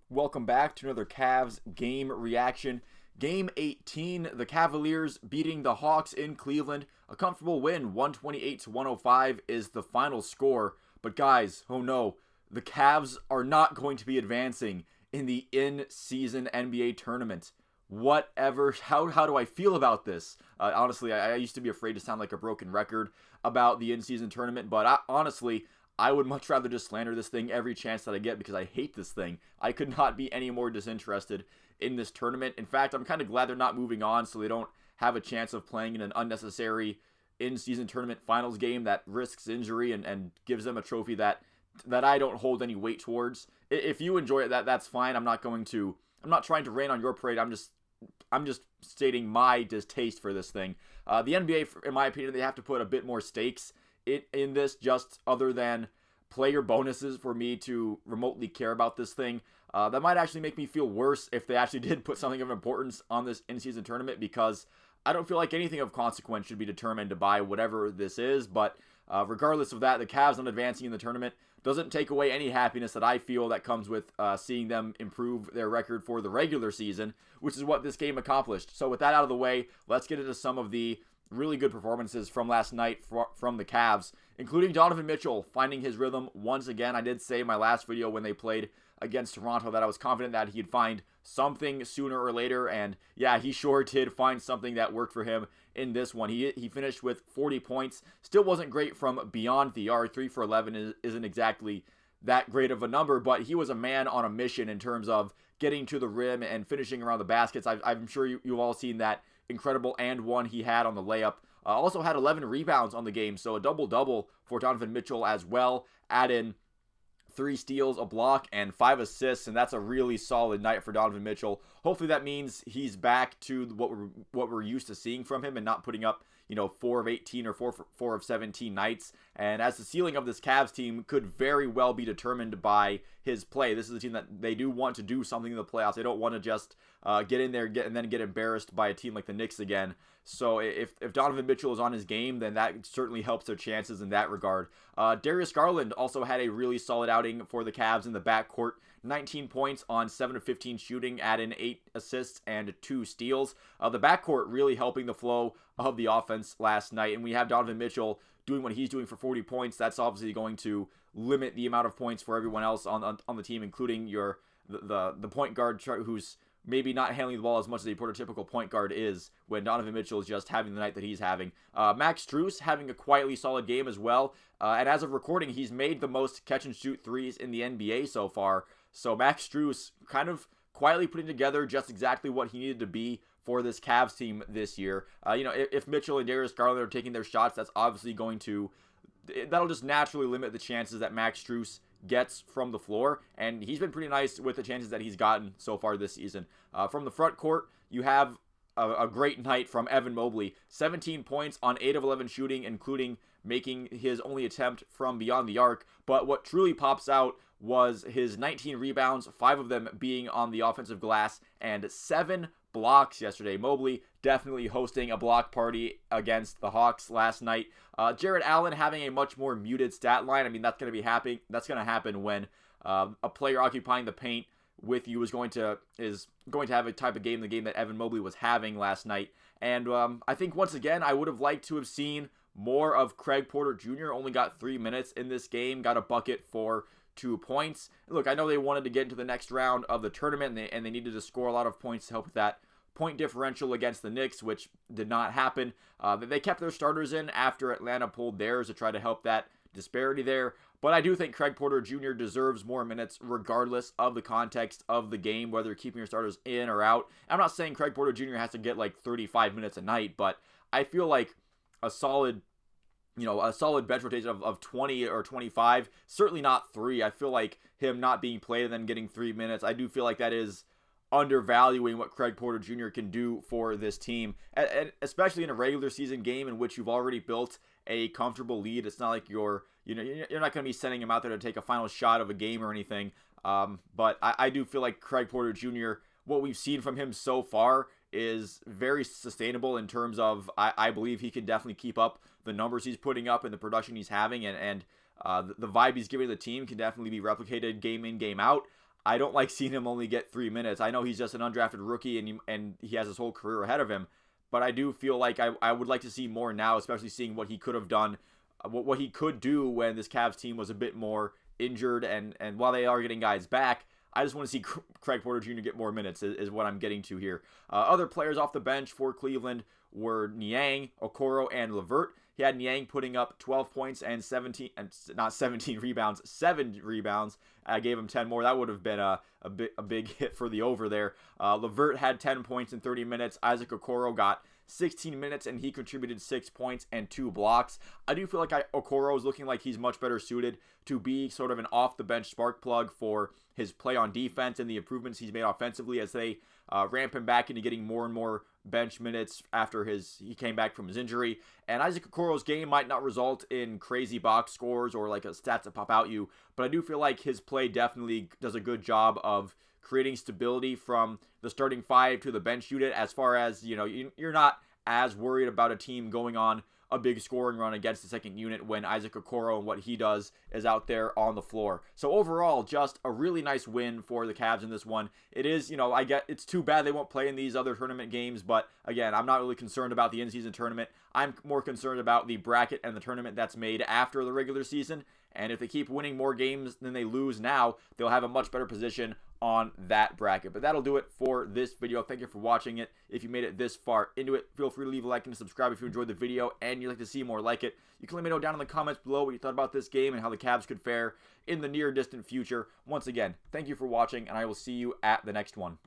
Welcome back to another Cavs game reaction. Game 18, the Cavaliers beating the Hawks in Cleveland. A comfortable win, 128-105 is the final score. But guys, oh no, the Cavs are not going to be advancing in the in-season NBA tournament. Whatever, how do I feel about this? Honestly, I used to be afraid to sound like a broken record about the in-season tournament, but honestly, I would much rather just slander this thing every chance that I get because I hate this thing. I could not be any more disinterested in this tournament. In fact, I'm kind of glad they're not moving on so they don't have a chance of playing in an unnecessary in-season tournament finals game that risks injury and gives them a trophy that I don't hold any weight towards. If you enjoy it, that's fine. I'm not trying to rain on your parade. I'm just stating my distaste for this thing. The NBA, in my opinion, they have to put a bit more stakes in this, just other than player bonuses for me to remotely care about this thing. That might actually make me feel worse if they actually did put something of importance on this in-season tournament, because I don't feel like anything of consequence should be determined by whatever this is. But regardless of that, the Cavs not advancing in the tournament doesn't take away any happiness that I feel that comes with seeing them improve their record for the regular season, which is what this game accomplished. So with that out of the way, let's get into some of the really good performances from last night from the Cavs, including Donovan Mitchell finding his rhythm once again. I did say in my last video when they played against Toronto that I was confident that he'd find something sooner or later, and yeah, he sure did find something that worked for him in this one. He finished with 40 points. Still wasn't great from beyond the arc. 3 for 11 isn't exactly that great of a number, but he was a man on a mission in terms of getting to the rim and finishing around the baskets. I'm sure you've all seen that incredible and one he had on the layup. Also had 11 rebounds on the game, so a double-double for Donovan Mitchell as well. Add in 3 steals, a block, and 5 assists, and that's a really solid night for Donovan Mitchell. Hopefully that means he's back to what we're used to seeing from him and not putting up 4 of 18 or 4 of 17 nights. And as the ceiling of this Cavs team could very well be determined by his play. This is a team that they do want to do something in the playoffs. They don't want to just get in there and then get embarrassed by a team like the Knicks again. So if Donovan Mitchell is on his game, then that certainly helps their chances in that regard. Darius Garland also had a really solid outing for the Cavs in the backcourt. 19 points on 7 of 15 shooting, add in 8 assists and 2 steals. The backcourt really helping the flow of the offense last night. And we have Donovan Mitchell doing what he's doing for 40 points. That's obviously going to limit the amount of points for everyone else on the team, including the point guard who's maybe not handling the ball as much as a prototypical point guard is when Donovan Mitchell is just having the night that he's having. Max Strus having a quietly solid game as well. And as of recording, he's made the most catch-and-shoot threes in the NBA so far. So Max Strus kind of quietly putting together just exactly what he needed to be for this Cavs team this year. If Mitchell and Darius Garland are taking their shots, that's obviously that'll just naturally limit the chances that Max Strus gets from the floor, and he's been pretty nice with the chances that he's gotten so far this season. From the front court, you have a great night from Evan Mobley. 17 points on 8 of 11 shooting, including making his only attempt from beyond the arc. But what truly pops out was his 19 rebounds, 5 of them being on the offensive glass, and 7 blocks yesterday. Mobley definitely hosting a block party against the Hawks last night. Jarrett Allen having a much more muted stat line. I mean, that's going to be happening. That's going to happen when a player occupying the paint with you is going to have a type of game, the game that Evan Mobley was having last night. And I think once again, I would have liked to have seen more of Craig Porter Jr. Only got 3 minutes in this game, got a bucket for 2 points. Look, I know they wanted to get into the next round of the tournament, and they needed to score a lot of points to help with that point differential against the Knicks, which did not happen. They kept their starters in after Atlanta pulled theirs to try to help that disparity there. But I do think Craig Porter Jr. deserves more minutes regardless of the context of the game, whether keeping your starters in or out. I'm not saying Craig Porter Jr. has to get like 35 minutes a night, but I feel like a solid bench rotation of 20 or 25, certainly not 3. I feel like him not being played and then getting 3 minutes, I do feel like that is undervaluing what Craig Porter Jr. can do for this team, and especially in a regular season game in which you've already built a comfortable lead. It's not like you're not going to be sending him out there to take a final shot of a game or anything. But I do feel like Craig Porter Jr., what we've seen from him so far is very sustainable in terms of I believe he can definitely keep up the numbers he's putting up and the production he's having, and the vibe he's giving the team can definitely be replicated game in, game out. I don't like seeing him only get 3 minutes. I know he's just an undrafted rookie and he has his whole career ahead of him, but I do feel like I would like to see more now, especially seeing what he could have done, what he could do when this Cavs team was a bit more injured, and while they are getting guys back, I just want to see Craig Porter Jr. get more minutes is what I'm getting to here. Other players off the bench for Cleveland were Niang, Okoro, and LeVert. He had Niang putting up 12 points and 7 rebounds. I gave him 10 more. That would have been a big hit for the over there. LeVert had 10 points in 30 minutes. Isaac Okoro got 16 minutes, and he contributed 6 points and 2 blocks. I do feel like Okoro is looking like he's much better suited to be sort of an off-the-bench spark plug for his play on defense and the improvements he's made offensively as they ramp him back into getting more and more bench minutes after he came back from his injury. And Isaac Okoro's game might not result in crazy box scores or like a stats that pop out you, but I do feel like his play definitely does a good job of creating stability from the starting five to the bench unit, as far as, you're not as worried about a team going on a big scoring run against the second unit when Isaac Okoro and what he does is out there on the floor. So overall, just a really nice win for the Cavs in this one. It is, I get it's too bad they won't play in these other tournament games, but again, I'm not really concerned about the in-season tournament. I'm more concerned about the bracket and the tournament that's made after the regular season. And if they keep winning more games than they lose now, they'll have a much better position on that bracket. But that'll do it for this video. Thank you for watching it. If you made it this far into it, feel free to leave a like and subscribe if you enjoyed the video and you'd like to see more like it. You can let me know down in the comments below what you thought about this game and how the Cavs could fare in the near distant future. Once again, thank you for watching, and I will see you at the next one.